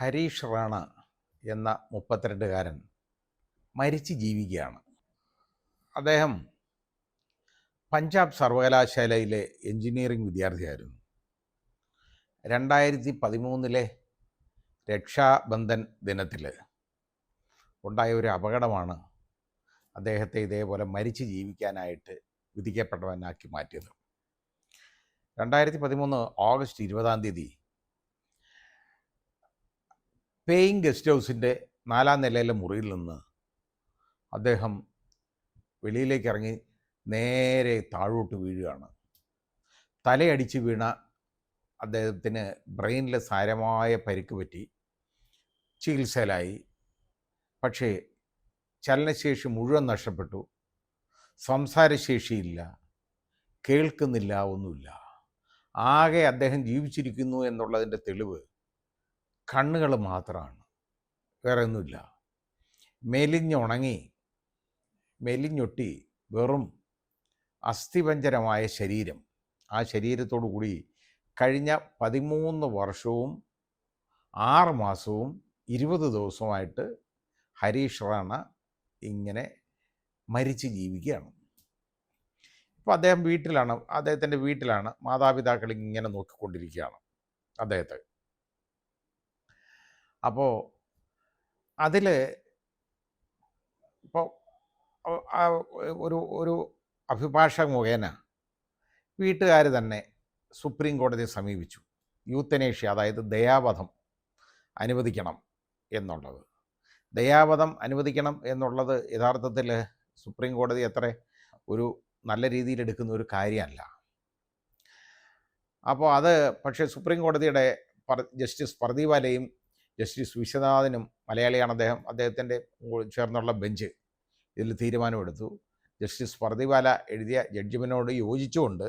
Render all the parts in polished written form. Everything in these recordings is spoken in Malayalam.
ഹരീഷ് റാണ എന്ന 32കാരൻ മരിച്ച് ജീവിക്കുകയാണ്. അദ്ദേഹം പഞ്ചാബ് സർവകലാശാലയിലെ എഞ്ചിനീയറിംഗ് വിദ്യാർത്ഥിയായിരുന്നു. 2013 രക്ഷാബന്ധൻ ദിനത്തിൽ ഉണ്ടായ ഒരു അപകടമാണ് അദ്ദേഹത്തെ ഇതേപോലെ മരിച്ച് ജീവിക്കാനായിട്ട് വിധിക്കപ്പെട്ടവനാക്കി മാറ്റിയത്. 2013 ഓഗസ്റ്റ് 20 പേയിങ് ഗസ്റ്റ് ഹൗസിൻ്റെ 4ാം നിലയിലെ മുറിയിൽ നിന്ന് അദ്ദേഹം വെളിയിലേക്ക് ഇറങ്ങി നേരെ താഴോട്ട് വീഴുകയാണ്. തലയടിച്ച് വീണ അദ്ദേഹത്തിന് ബ്രെയിനിൽ സാരമായ പരിക്ക് പറ്റി ചികിത്സയിലായി. പക്ഷേ ചലനശേഷി മുഴുവൻ നഷ്ടപ്പെട്ടു. സംസാരശേഷിയില്ല, കേൾക്കുന്നില്ല, ഒന്നുമില്ല. ആകെ അദ്ദേഹം ജീവിച്ചിരിക്കുന്നു എന്നുള്ളതിൻ്റെ തെളിവ് കണ്ണുകൾ മാത്രമാണ്, വേറെ ഒന്നുമില്ല. മെലിഞ്ഞൊട്ടി വെറും അസ്ഥിപഞ്ജരമായ ശരീരം. ആ ശരീരത്തോടു കൂടി കഴിഞ്ഞ 13 വർഷവും 6 മാസവും 20 ദിവസവുമായിട്ട് ഹരീഷ് റാണ ഇങ്ങനെ മരിച്ച് ജീവിക്കുകയാണ്. ഇപ്പോൾ അദ്ദേഹം അദ്ദേഹത്തിൻ്റെ വീട്ടിലാണ്. മാതാപിതാക്കൾ ഇങ്ങനെ നോക്കിക്കൊണ്ടിരിക്കുകയാണ് അദ്ദേഹത്തെ. അപ്പോൾ അതിൽ ഇപ്പോൾ ഒരു അഭിഭാഷക മുഖേന വീട്ടുകാർ തന്നെ സുപ്രീം കോടതിയെ സമീപിച്ചു. യൂത്തനേഷ്യ, അതായത് ദയാവധം അനുവദിക്കണം എന്നുള്ളത്. ദയാവധം അനുവദിക്കണം എന്നുള്ളത് യഥാർത്ഥത്തിൽ സുപ്രീം കോടതി അത്ര ഒരു നല്ല രീതിയിൽ എടുക്കുന്ന ഒരു കാര്യമല്ല. അപ്പോൾ അത് പക്ഷേ സുപ്രീം കോടതിയുടെ ജസ്റ്റിസ് പർദീവാലയും ജസ്റ്റിസ് വിശ്വനാഥനും, മലയാളിയാണ് അദ്ദേഹം, അദ്ദേഹത്തിൻ്റെ ചേർന്നുള്ള ബെഞ്ച് ഇതിൽ തീരുമാനമെടുത്തു. ജസ്റ്റിസ് പർദീവാല എഴുതിയ ജഡ്ജ്മെൻറ്റിനോട് യോജിച്ചുകൊണ്ട്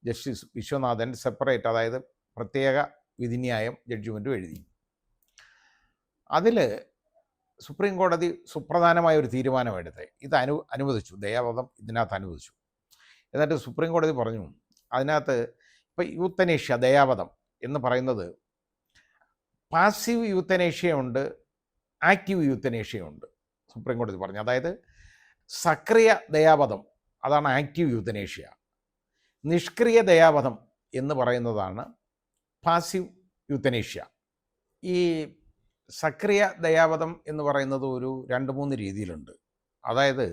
ജസ്റ്റിസ് വിശ്വനാഥൻ സെപ്പറേറ്റ്, അതായത് പ്രത്യേക വിധിന്യായം ജഡ്ജ്മെൻറ്റും എഴുതി. അതിൽ സുപ്രീം കോടതി സുപ്രധാനമായ ഒരു തീരുമാനമെടുത്ത് ഇത് അനുവദിച്ചു. ദയാവധം ഇതിനകത്ത് അനുവദിച്ചു. എന്നിട്ട് സുപ്രീം കോടതി പറഞ്ഞു, അതിനകത്ത് ഇപ്പോൾ യൂത്തനേഷ്യ, ദയാവധം എന്ന് പറയുന്നത് പാസീവ് യൂത്തനേഷ്യയുണ്ട്, ആക്റ്റീവ് യൂത്തനേഷ്യയുണ്ട്. സുപ്രീം കോടതി പറഞ്ഞു, അതായത് സക്രിയ ദയാവധം അതാണ് ആക്റ്റീവ് യൂത്തനേഷ്യ, നിഷ്ക്രിയ ദയാവധം എന്ന് പറയുന്നതാണ് പാസീവ് യൂത്തനേഷ്യ. ഈ സക്രിയ ദയാവധം എന്ന് പറയുന്നത് ഒരു 2-3 രീതിയിലുണ്ട്. അതായത്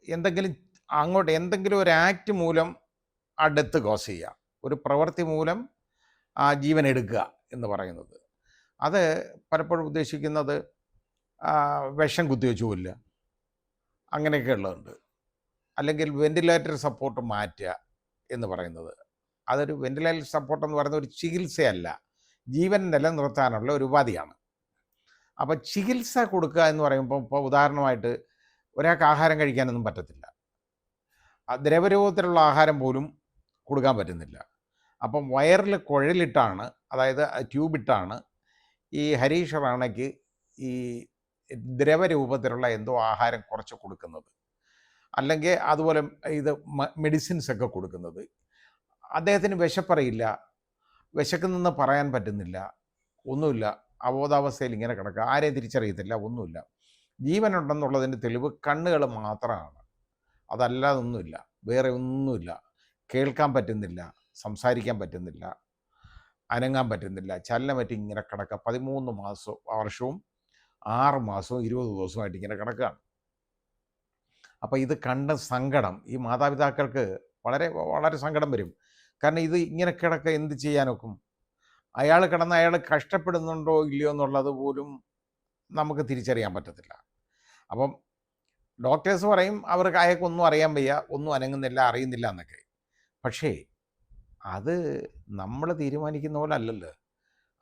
എന്തെങ്കിലും ഒരു ആക്ട് മൂലം ആ ഡെത്ത് കോസ് ചെയ്യുക, ഒരു പ്രവൃത്തി മൂലം ആ ജീവൻ എടുക്കുക എന്ന് പറയുന്നത്. അത് പലപ്പോഴും ഉദ്ദേശിക്കുന്നത് വിഷം കുത്തിവെച്ച് കൊല്ലുക, അങ്ങനെയൊക്കെ ഉള്ളതുണ്ട്. അല്ലെങ്കിൽ വെന്റിലേറ്റർ സപ്പോർട്ട് മാറ്റുക എന്ന് പറയുന്നത്. അതൊരു വെന്റിലേറ്റർ സപ്പോർട്ട് എന്ന് പറയുന്ന ഒരു ചികിത്സയല്ല, ജീവൻ നിലനിർത്താനുള്ള ഒരു ഉപാധിയാണ്. അപ്പോൾ ചികിത്സ കൊടുക്കുക എന്ന് പറയുമ്പോൾ, ഇപ്പോൾ ഉദാഹരണമായിട്ട് ഒരാൾക്ക് ആഹാരം കഴിക്കാനൊന്നും പറ്റത്തില്ല, ദ്രവരൂപത്തിലുള്ള ആഹാരം പോലും കൊടുക്കാൻ പറ്റുന്നില്ല. അപ്പം വയറിൽ കുഴലിട്ടാണ്, അതായത് ട്യൂബിട്ടാണ് ഈ ഹരീഷ് റാണയ്ക്ക് ഈ ദ്രവരൂപത്തിലുള്ള എന്തോ ആഹാരം കുറച്ച് കൊടുക്കുന്നത്, അല്ലെങ്കിൽ അതുപോലെ ഇത് മെഡിസിൻസ് ഒക്കെ കൊടുക്കുന്നത്. അദ്ദേഹത്തിന് വിശപ്പറിയില്ല, വിശക്കുന്നെന്ന് പറയാൻ പറ്റുന്നില്ല, ഒന്നുമില്ല, അബോധാവസ്ഥയിൽ ഇങ്ങനെ കിടക്കുക, ആരെയും തിരിച്ചറിയത്തില്ല, ഒന്നുമില്ല. ജീവനുണ്ടെന്നുള്ളതിൻ്റെ തെളിവ് കണ്ണുകൾ മാത്രമാണ്, അതല്ലാതെ ഒന്നുമില്ല, വേറെ ഒന്നുമില്ല. കേൾക്കാൻ പറ്റുന്നില്ല, സംസാരിക്കാൻ പറ്റുന്നില്ല, അനങ്ങാൻ പറ്റുന്നില്ല, ചലനമറ്റ് ഇങ്ങനെ കിടക്കുക. 13 വർഷവും 6 മാസവും 20 ദിവസവുമായിട്ട് ഇങ്ങനെ കിടക്കുകയാണ്. അപ്പോൾ ഇത് കണ്ട സങ്കടം ഈ മാതാപിതാക്കൾക്ക് വളരെ വളരെ സങ്കടം വരും. കാരണം ഇത് ഇങ്ങനെ കിടക്കുക എന്ത് ചെയ്യാനൊക്കും? അയാൾ കഷ്ടപ്പെടുന്നുണ്ടോ ഇല്ലയോ എന്നുള്ളത് പോലും നമുക്ക് തിരിച്ചറിയാൻ പറ്റത്തില്ല. അപ്പം ഡോക്ടേഴ്സ് പറയും അവർക്ക് അയാൾക്കൊന്നും അറിയാൻ വയ്യ, ഒന്നും അനങ്ങുന്നില്ല, അറിയുന്നില്ല എന്നൊക്കെ. പക്ഷേ അത് നമ്മൾ തീരുമാനിക്കുന്ന പോലെ അല്ലല്ലോ.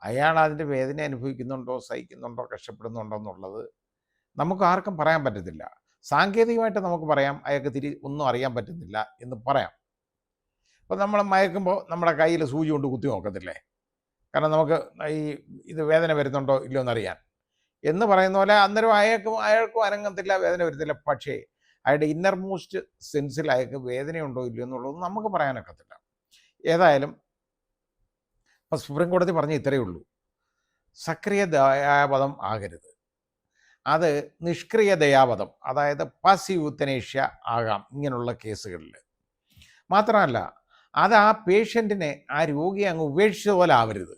അയാൾ അതിൻ്റെ വേദന അനുഭവിക്കുന്നുണ്ടോ, സഹിക്കുന്നുണ്ടോ, കഷ്ടപ്പെടുന്നുണ്ടോ എന്നുള്ളത് നമുക്ക് ആർക്കും പറയാൻ പറ്റത്തില്ല. സാങ്കേതികമായിട്ട് നമുക്ക് പറയാം അയാൾക്ക് ഒന്നും അറിയാൻ പറ്റുന്നില്ല എന്ന് പറയാം. ഇപ്പോൾ നമ്മൾ മയക്കുമ്പോൾ നമ്മുടെ കയ്യിൽ സൂചി കൊണ്ട് കുത്തി നോക്കത്തില്ലേ? കാരണം നമുക്ക് ഇത് വേദന വരുന്നുണ്ടോ ഇല്ലയോ എന്നറിയാൻ എന്ന് പറയുന്ന പോലെ അന്നേരം അയാൾക്കും അനങ്ങത്തില്ല, വേദന വരുന്നില്ല. പക്ഷേ അയാളുടെ ഇന്നർ മോസ്റ്റ് സെൻസിൽ അയാൾക്ക് വേദനയുണ്ടോ ഇല്ലയോ എന്നുള്ളത് നമുക്ക് പറയാനൊക്കത്തില്ല. ഏതായാലും അപ്പോൾ സുപ്രീം കോടതി പറഞ്ഞ ഇത്രയേ ഉള്ളൂ, സക്രിയ ദയാവധം ആകരുത്, അത് നിഷ്ക്രിയ ദയാവധം, അതായത് പാസീവ് യൂത്തനേഷ്യ ആകാം ഇങ്ങനെയുള്ള കേസുകളിൽ. മാത്രമല്ല അത് ആ പേഷ്യൻറ്റിനെ, ആ രോഗിയെ അങ്ങ് ഉപേക്ഷിച്ച പോലെ ആവരുത്.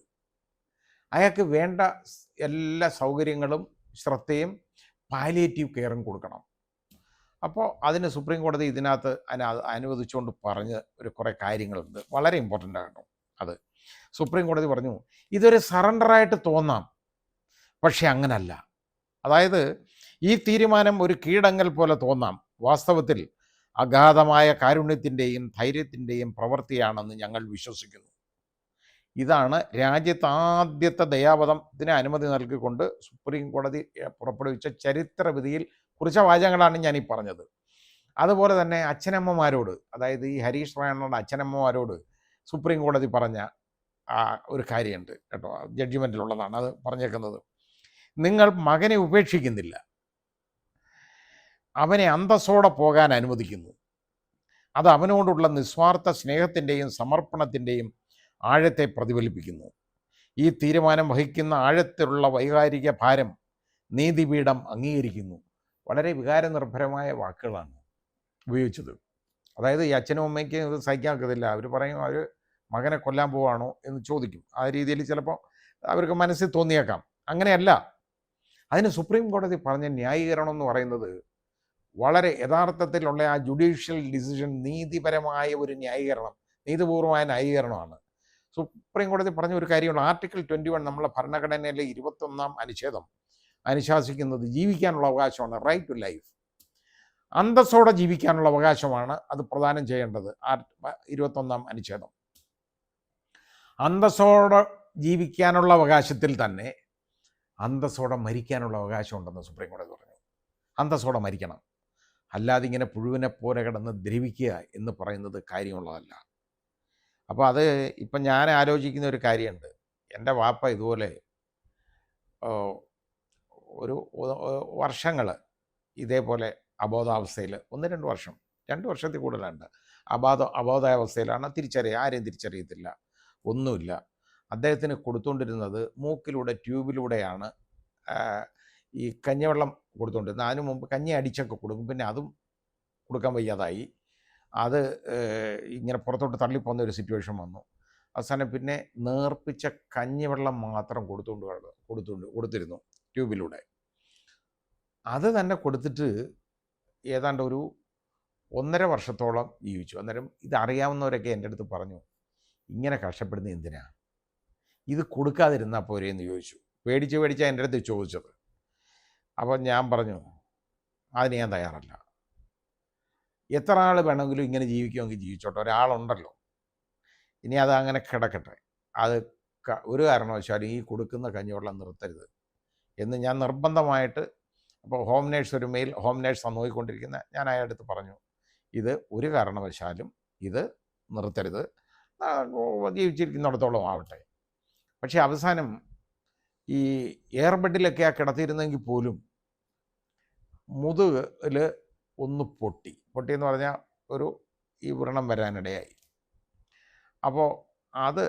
അയാൾക്ക് വേണ്ട എല്ലാ സൗകര്യങ്ങളും ശ്രദ്ധയും പാലിയേറ്റീവ് കെയറും കൊടുക്കണം. അപ്പോൾ അതിന് സുപ്രീം കോടതി ഇതിനകത്ത് അനുവദിച്ചുകൊണ്ട് പറഞ്ഞ് കുറേ കാര്യങ്ങളുണ്ട്, വളരെ ഇമ്പോർട്ടൻ്റ് ആണ്. അത് സുപ്രീം കോടതി പറഞ്ഞു, ഇതൊരു സറണ്ടറായിട്ട് തോന്നാം, പക്ഷെ അങ്ങനല്ല. അതായത് ഈ തീരുമാനം ഒരു കീഴടങ്ങൽ പോലെ തോന്നാം, വാസ്തവത്തിൽ അഗാധമായ കാരുണ്യത്തിൻ്റെയും ധൈര്യത്തിൻ്റെയും പ്രവൃത്തിയാണെന്ന് ഞങ്ങൾ വിശ്വസിക്കുന്നു. ഇതാണ് രാജ്യത്ത് ആദ്യത്തെ ദയാവധത്തിന് അനുമതി നൽകിക്കൊണ്ട് സുപ്രീം കോടതി പുറപ്പെടുവിച്ച ചരിത്രവിധിയിൽ കുറിച്ച വാചകങ്ങളാണ് ഞാനീ പറഞ്ഞത്. അതുപോലെ തന്നെ അച്ഛനമ്മമാരോട്, അതായത് ഈ ഹരീഷ് റാണയുടെ അച്ഛനമ്മമാരോട് സുപ്രീം കോടതി പറഞ്ഞ ഒരു കാര്യമുണ്ട് കേട്ടോ, ജഡ്ജിമെൻറ്റിലുള്ളതാണ് അത് പറഞ്ഞേക്കുന്നത്. നിങ്ങൾ മകനെ ഉപേക്ഷിക്കുന്നില്ല, അവനെ അന്തസ്സോടെ പോകാൻ അനുവദിക്കുന്നു. അത് അവനോടുള്ള നിസ്വാർത്ഥ സ്നേഹത്തിൻ്റെയും സമർപ്പണത്തിൻ്റെയും ആഴത്തെ പ്രതിഫലിപ്പിക്കുന്നു. ഈ തീരുമാനം വഹിക്കുന്ന ആഴത്തിലുള്ള വൈകാരിക ഭാരം നീതിപീഠം അംഗീകരിക്കുന്നു. വളരെ വികാരനിർഭരമായ വാക്കുകളാണ് ഉപയോഗിച്ചത്. അതായത് ഈ അച്ഛനും അമ്മയ്ക്ക് ഇത് സഹിക്കാക്കത്തില്ല, അവർ പറയും അവർ മകനെ കൊല്ലാൻ പോവാണോ എന്ന് ചോദിക്കും. ആ രീതിയിൽ ചിലപ്പോൾ അവർക്ക് മനസ്സിൽ തോന്നിയേക്കാം. അങ്ങനെയല്ല, അതിന് സുപ്രീം കോടതി പറഞ്ഞ ന്യായീകരണം എന്ന് പറയുന്നത് വളരെ യഥാർത്ഥത്തിലുള്ള ആ ജുഡീഷ്യൽ ഡിസിഷൻ, നീതിപരമായ ഒരു ന്യായീകരണം, നീതിപൂർവമായ ന്യായീകരണമാണ്. സുപ്രീം കോടതി പറഞ്ഞ ഒരു കാര്യമുള്ള ആർട്ടിക്കിൾ 21 നമ്മളെ ഭരണഘടനയിലെ 21-ാം അനുച്ഛേദം അനുശാസിക്കുന്നത് ജീവിക്കാനുള്ള അവകാശമാണ്, റൈറ്റ് ടു ലൈഫ്. അന്തസ്സോടെ ജീവിക്കാനുള്ള അവകാശമാണ് അത് പ്രദാനം ചെയ്യേണ്ടത്. 21-ാം അനുച്ഛേദം. അന്തസ്സോടെ ജീവിക്കാനുള്ള അവകാശത്തിൽ തന്നെ അന്തസ്സോടെ മരിക്കാനുള്ള അവകാശമുണ്ടെന്ന് സുപ്രീം കോടതി പറഞ്ഞു. അന്തസ്സോടെ മരിക്കണം, അല്ലാതെ ഇങ്ങനെ പുഴുവിനെ പോലെ കിടന്ന് ദ്രവിക്കുക എന്ന് പറയുന്നത് കാര്യമുള്ളതല്ല. അപ്പോൾ അത് ഇപ്പം ഞാൻ ആലോചിക്കുന്ന ഒരു കാര്യമുണ്ട്. എൻ്റെ വാപ്പ ഇതുപോലെ ഒരു വർഷങ്ങൾ ഇതേപോലെ അബോധാവസ്ഥയിൽ, 1-2 വർഷം, 2 വർഷത്തിൽ കൂടുതലുണ്ട്, അബോധാവസ്ഥയിലാണ്. ആരെയും തിരിച്ചറിയത്തില്ല, ഒന്നുമില്ല. അദ്ദേഹത്തിന് കൊടുത്തുകൊണ്ടിരുന്നത് മൂക്കിലൂടെ ട്യൂബിലൂടെയാണ് ഈ കഞ്ഞിവെള്ളം കൊടുത്തുകൊണ്ടിരുന്നത്. അതിനു മുമ്പ് കഞ്ഞി അടിച്ചൊക്കെ കൊടുക്കും, പിന്നെ അതും കൊടുക്കാൻ വയ്യാതായി. അത് ഇങ്ങനെ പുറത്തോട്ട് തള്ളിപ്പോകുന്ന ഒരു സിറ്റുവേഷൻ വന്നു. അവസാനം പിന്നെ നേർപ്പിച്ച കഞ്ഞിവെള്ളം മാത്രം കൊടുത്തിരുന്നു ട്യൂബിലൂടെ. അത് തന്നെ കൊടുത്തിട്ട് ഏതാണ്ട് ഒരു 1.5 വർഷത്തോളം ജീവിച്ചു. അന്നേരം ഇതറിയാവുന്നവരൊക്കെ എൻ്റെ അടുത്ത് പറഞ്ഞു, ഇങ്ങനെ കഷ്ടപ്പെടുന്നത് എന്തിനാ, ഇത് കൊടുക്കാതിരുന്നാൽ പോരെ എന്ന് ചോദിച്ചു. പേടിച്ചാണ് എൻ്റെ അടുത്ത് ചോദിച്ചത്. അപ്പോൾ ഞാൻ പറഞ്ഞു, അതിന് ഞാൻ തയ്യാറല്ല. എത്ര ആൾ വേണമെങ്കിലും ഇങ്ങനെ ജീവിക്കുമെങ്കിൽ ജീവിച്ചോട്ടെ, ഒരാളുണ്ടല്ലോ, ഇനി അത് അങ്ങനെ കിടക്കട്ടെ. അത് ഒരു കാരണവശാലും ഈ കൊടുക്കുന്ന കഞ്ഞിവെള്ളം നിർത്തരുത് എന്ന് ഞാൻ നിർബന്ധമായിട്ട്, അപ്പോൾ ഹോം നേഴ്സ്, ഒരു മെയിൽ ഹോം നേഴ്സ് നോക്കിക്കൊണ്ടിരിക്കുന്ന ഞാൻ അയാളുടെ അടുത്ത് പറഞ്ഞു, ഇത് ഒരു കാരണവശാലും ഇത് നിർത്തരുത്, ജീവിച്ചിരിക്കുന്നിടത്തോളം ആവട്ടെ. പക്ഷേ അവസാനം ഈ എയർബെഡിലൊക്കെ ആ കിടത്തിയിരുന്നെങ്കിൽ പോലും മുതുകിൽ ഒന്ന് പൊട്ടിയെന്ന് പറഞ്ഞാൽ ഈ വ്രണം വരാനിടയായി. അപ്പോൾ അത്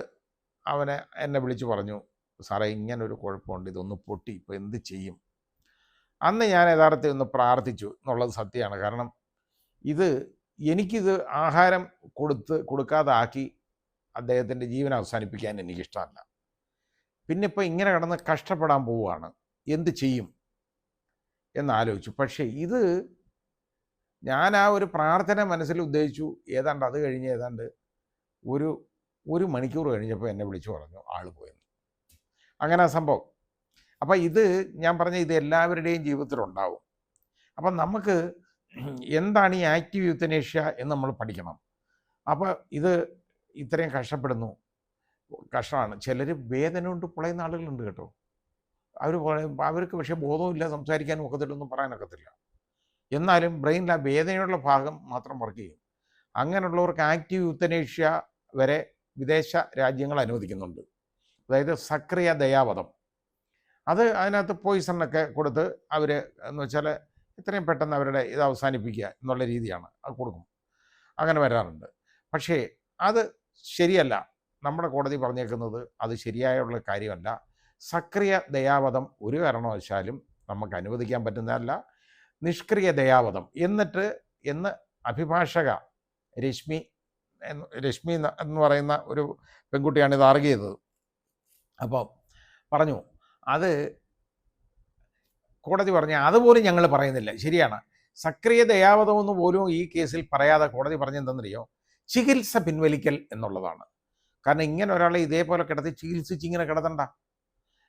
എന്നെ വിളിച്ച് പറഞ്ഞു, സാറേ ഇങ്ങനൊരു കുഴപ്പമുണ്ട്, ഇതൊന്ന് പൊട്ടി, ഇപ്പോൾ എന്ത് ചെയ്യും? അന്ന് ഞാൻ യഥാർത്ഥത്തിൽ ഒന്ന് പ്രാർത്ഥിച്ചു എന്നുള്ളത് സത്യമാണ്. കാരണം എനിക്കിത് ആഹാരം കൊടുക്കാതാക്കി അദ്ദേഹത്തിൻ്റെ ജീവൻ അവസാനിപ്പിക്കാൻ എനിക്കിഷ്ടമല്ല. പിന്നെ ഇപ്പോൾ ഇങ്ങനെ കിടന്ന് കഷ്ടപ്പെടാൻ പോവുകയാണ്, എന്ത് ചെയ്യും എന്നാലോചിച്ചു. പക്ഷേ ഞാൻ ആ ഒരു പ്രാർത്ഥന മനസ്സിൽ ഉദ്ദേശിച്ചു. ഏതാണ്ട് അത് കഴിഞ്ഞ് ഏതാണ്ട് ഒരു മണിക്കൂർ കഴിഞ്ഞപ്പോൾ എന്നെ വിളിച്ചു പറഞ്ഞു ആൾ പോയെന്ന്. അങ്ങനെ ആ സംഭവം. അപ്പം ഞാൻ പറഞ്ഞ ഇത് എല്ലാവരുടെയും ജീവിതത്തിലുണ്ടാവും. അപ്പം നമുക്ക് എന്താണ് ഈ ആക്റ്റീവ് യൂത്തനേഷ്യ എന്ന് നമ്മൾ പഠിക്കണം. അപ്പോൾ ഇത്രയും കഷ്ടപ്പെടുന്നു, കഷ്ടമാണ്. ചിലർ വേദന കൊണ്ട് പൊളയുന്ന ആളുകളുണ്ട് കേട്ടോ. അവർക്ക് പക്ഷേ ബോധവുമില്ല, സംസാരിക്കാനും ഒക്കത്തില്ലൊന്നും പറയാനൊക്കത്തില്ല. എന്നാലും ബ്രെയിനിൽ ആ വേദനയുള്ള ഭാഗം മാത്രം വർക്ക് ചെയ്യും. അങ്ങനെയുള്ളവർക്ക് ആക്റ്റീവ് യൂത്തനേഷ്യ വരെ വിദേശ രാജ്യങ്ങൾ അനുവദിക്കുന്നുണ്ട്. അതായത് സക്രിയ ദയാവധം. അതിനകത്ത് പോയിസണൊക്കെ കൊടുത്ത് അവർ എന്ന് വെച്ചാൽ എത്രയും പെട്ടെന്ന് അവരുടെ ഇത് അവസാനിപ്പിക്കുക എന്നുള്ള രീതിയാണ് അത് കൊടുക്കും. അങ്ങനെ വരാറുണ്ട്. പക്ഷേ അത് ശരിയല്ല. നമ്മുടെ കോടതി പറഞ്ഞേക്കുന്നത് അത് ശരിയായുള്ള കാര്യമല്ല. സക്രിയ ദയാവധം ഒരു കാരണവശാലും നമുക്ക് അനുവദിക്കാൻ പറ്റുന്നതല്ല. നിഷ്ക്രിയ ദയാവധം എന്ന് അഭിഭാഷക രശ്മി എന്ന് പറയുന്ന ഒരു പെൺകുട്ടിയാണ് ഇത് ആർഗ്യ ചെയ്തത്. അപ്പോൾ പറഞ്ഞു, അത് കോടതി പറഞ്ഞ അതുപോലും ഞങ്ങൾ പറയുന്നില്ല. ശരിയാണ്, സക്രിയ ദയാവധമെന്ന് പോലും ഈ കേസിൽ പറയാതെ കോടതി പറഞ്ഞെന്തെന്നറിയോ, ചികിത്സ പിൻവലിക്കൽ എന്നുള്ളതാണ്. കാരണം ഇങ്ങനെ ഒരാളെ ഇതേപോലെ കിടത്തി ചികിത്സിച്ച് ഇങ്ങനെ കിടത്തണ്ട.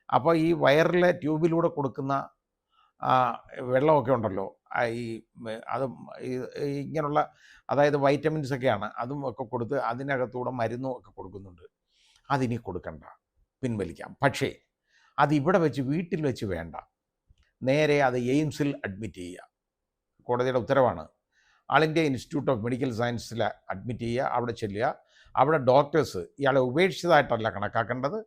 അപ്പോൾ ഈ വയറിലെ ട്യൂബിലൂടെ കൊടുക്കുന്ന വെള്ളമൊക്കെ ഉണ്ടല്ലോ, ഈ അതും ഇങ്ങനെയുള്ള അതായത് വൈറ്റമിൻസ് ഒക്കെയാണ്, അതും ഒക്കെ കൊടുത്ത് അതിനകത്തൂടെ മരുന്നും ഒക്കെ കൊടുക്കുന്നുണ്ട്. അതിനി കൊടുക്കണ്ട, പിൻവലിക്കാം. പക്ഷേ അതിവിടെ വെച്ച് വീട്ടിൽ വെച്ച് വേണ്ട, നേരെ അത് എയിംസിൽ അഡ്മിറ്റ് ചെയ്യുക. കോടതിയുടെ ഉത്തരവാണ്. ആൾ ഇന്ത്യ ഇൻസ്റ്റിറ്റ്യൂട്ട് ഓഫ് മെഡിക്കൽ സയൻസിൽ അഡ്മിറ്റ് ചെയ്യുക. അവിടെ ചെല്ലുക. അവിടെ ഡോക്ടേഴ്സ് ഇയാളെ ഉപേക്ഷിച്ചതായിട്ടല്ല കണക്കാക്കേണ്ടത്,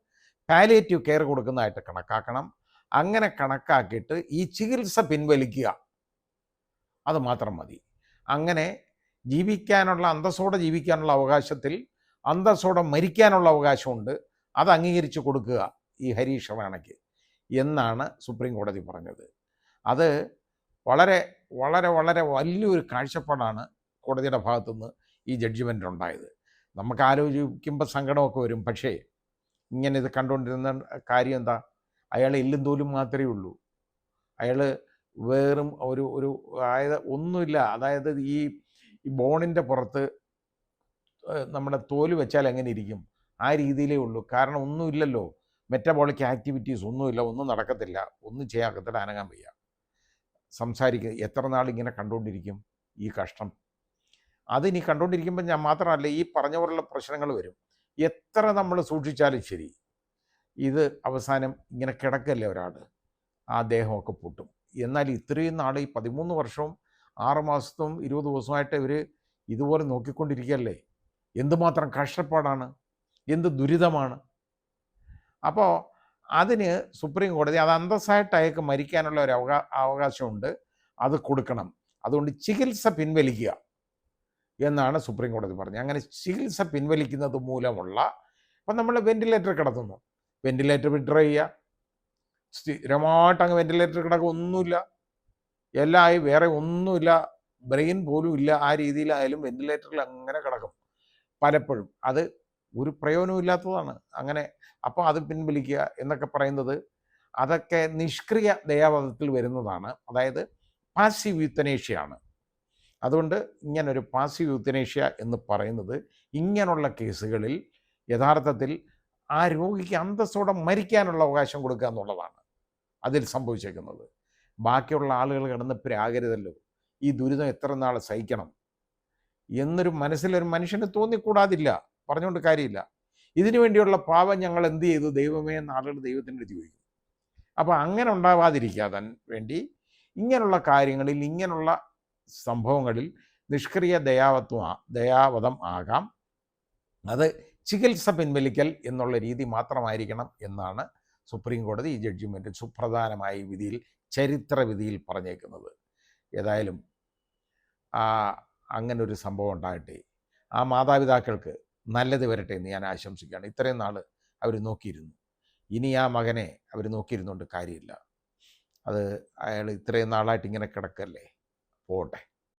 പാലിയേറ്റീവ് കെയർ കൊടുക്കുന്നതായിട്ട് കണക്കാക്കണം. അങ്ങനെ കണക്കാക്കിയിട്ട് ഈ ചികിത്സ പിൻവലിക്കുക, അത് മാത്രം മതി. അങ്ങനെ ജീവിക്കാനുള്ള, അന്തസ്സോടെ ജീവിക്കാനുള്ള അവകാശത്തിൽ അന്തസ്സോടെ മരിക്കാനുള്ള അവകാശമുണ്ട്. അത് അംഗീകരിച്ച് കൊടുക്കുക ഈ ഹരീഷ് റാണയ്ക്ക് എന്നാണ് സുപ്രീം കോടതി പറഞ്ഞത്. അത് വളരെ വളരെ വളരെ വലിയൊരു കാഴ്ചപ്പാടാണ് കോടതിയുടെ ഭാഗത്തുനിന്ന് ഈ ജഡ്ജിമെൻ്റ് ഉണ്ടായത്. നമുക്ക് ആലോചിക്കുമ്പോൾ സങ്കടമൊക്കെ വരും. പക്ഷേ ഇങ്ങനെ ഇത് കണ്ടുകൊണ്ടിരുന്ന കാര്യം എന്താ, അയാൾ എല്ലും തോലും മാത്രമേ ഉള്ളൂ. അയാൾ വേറും ഒരു അതായത് ഒന്നുമില്ല. അതായത് ഈ ബോണിൻ്റെ പുറത്ത് നമ്മുടെ തോല് വെച്ചാൽ എങ്ങനെ ഇരിക്കും, ആ രീതിയിലേ ഉള്ളൂ. കാരണം ഒന്നുമില്ലല്ലോ, മെറ്റബോളിക് ആക്ടിവിറ്റീസ് ഒന്നുമില്ല, ഒന്നും നടക്കത്തില്ല, ഒന്നും ചെയ്യാക്കത്തില്ല, അനങ്ങാൻ വയ്യ, സംസാരിക്കുക. എത്ര നാളിങ്ങനെ കണ്ടുകൊണ്ടിരിക്കും ഈ കഷ്ടം? അതിനി കണ്ടുകൊണ്ടിരിക്കുമ്പോൾ ഞാൻ മാത്രമല്ല, ഈ പറഞ്ഞ പോലുള്ള പ്രശ്നങ്ങൾ വരും. എത്ര നമ്മൾ സൂക്ഷിച്ചാലും ശരി, ഇത് അവസാനം ഇങ്ങനെ കിടക്കല്ലേ ഒരാൾ, ആ ദേഹമൊക്കെ പൊട്ടും. എന്നാൽ ഇത്രയും നാൾ, ഈ 13 വർഷവും 6 മാസത്തും 20 ദിവസമായിട്ട് ഇവർ ഇതുപോലെ നോക്കിക്കൊണ്ടിരിക്കുകയല്ലേ. എന്തുമാത്രം കഷ്ടപ്പാടാണ്, എന്ത് ദുരിതമാണ്. അപ്പോൾ അതിന് സുപ്രീം കോടതി അത് അന്തസ്സായിട്ട് അയാൾക്ക് മരിക്കാനുള്ള ഒരു അവകാശമുണ്ട്, അത് കൊടുക്കണം. അതുകൊണ്ട് ചികിത്സ പിൻവലിക്കുക എന്നാണ് സുപ്രീം കോടതി പറഞ്ഞത്. അങ്ങനെ ചികിത്സ പിൻവലിക്കുന്നത് മൂലമുള്ള, ഇപ്പം നമ്മൾ വെന്റിലേറ്റർ കിടത്തുന്നു, വെന്റിലേറ്റർ വിഡ്രോ ചെയ്യുക, സ്ഥിരമായിട്ട് അങ്ങ് വെന്റിലേറ്റർ കിടക്കുക, ഒന്നുമില്ല, എല്ലാം ആയി, വേറെ ഒന്നുമില്ല, ബ്രെയിൻ പോലും ഇല്ല, ആ രീതിയിലായാലും വെന്റിലേറ്ററിൽ അങ്ങനെ കിടക്കും പലപ്പോഴും. അത് ഒരു പ്രയോജനവും ഇല്ലാത്തതാണ് അങ്ങനെ. അപ്പോൾ അത് പിൻവലിക്കുക എന്നൊക്കെ പറയുന്നത് അതൊക്കെ നിഷ്ക്രിയ ദയാവധത്തിൽ വരുന്നതാണ്. അതായത് പാസീവ് യൂത്തനേഷ്യയാണ്. അതുകൊണ്ട് ഇങ്ങനൊരു പാസീവ് യൂത്തനേഷ്യ എന്ന് പറയുന്നത് ഇങ്ങനെയുള്ള കേസുകളിൽ യഥാർത്ഥത്തിൽ ആ രോഗിക്ക് അന്തസ്സോടെ മരിക്കാനുള്ള അവകാശം കൊടുക്കുക എന്നുള്ളതാണ് അതിൽ സംഭവിച്ചേക്കുന്നത്. ബാക്കിയുള്ള ആളുകൾ കിടന്ന് പ്രാകരുതല്ലോ, ഈ ദുരിതം എത്ര നാൾ സഹിക്കണം എന്നൊരു മനസ്സിലൊരു മനുഷ്യന് തോന്നിക്കൂടാതില്ല, പറഞ്ഞുകൊണ്ട് കാര്യമില്ല. ഇതിനു വേണ്ടിയുള്ള പാപം ഞങ്ങൾ എന്ത് ചെയ്തു ദൈവമേ എന്ന ആളുകൾ ദൈവത്തിൻ്റെ അടുത്ത് ചോദിക്കും. അപ്പോൾ അങ്ങനെ ഉണ്ടാവാതിരിക്കാതെ വേണ്ടി ഇങ്ങനെയുള്ള കാര്യങ്ങളിൽ, ഇങ്ങനെയുള്ള സംഭവങ്ങളിൽ നിഷ്ക്രിയ ദയാവധം ആകാം, അത് ചികിത്സ പിൻവലിക്കൽ എന്നുള്ള രീതി മാത്രമായിരിക്കണം എന്നാണ് സുപ്രീം കോടതി ഈ ജഡ്ജിമെൻ്റ് സുപ്രധാനമായ വിധിയിൽ, ചരിത്ര വിധിയിൽ പറഞ്ഞേക്കുന്നത്. ഏതായാലും അങ്ങനൊരു സംഭവം ഉണ്ടാകട്ടെ, ആ മാതാപിതാക്കൾക്ക് നല്ലത് വരട്ടെ എന്ന് ഞാൻ ആശംസിക്കുകയാണ്. ഇത്രയും നാൾ അവർ നോക്കിയിരുന്നു, ഇനി ആ മകനെ അവർ നോക്കിയിരുന്നുകൊണ്ട് കാര്യമില്ല. അത് അയാൾ ഇത്രയും നാളായിട്ട് ഇങ്ങനെ കിടക്കല്ലേ, പോട്ടെ.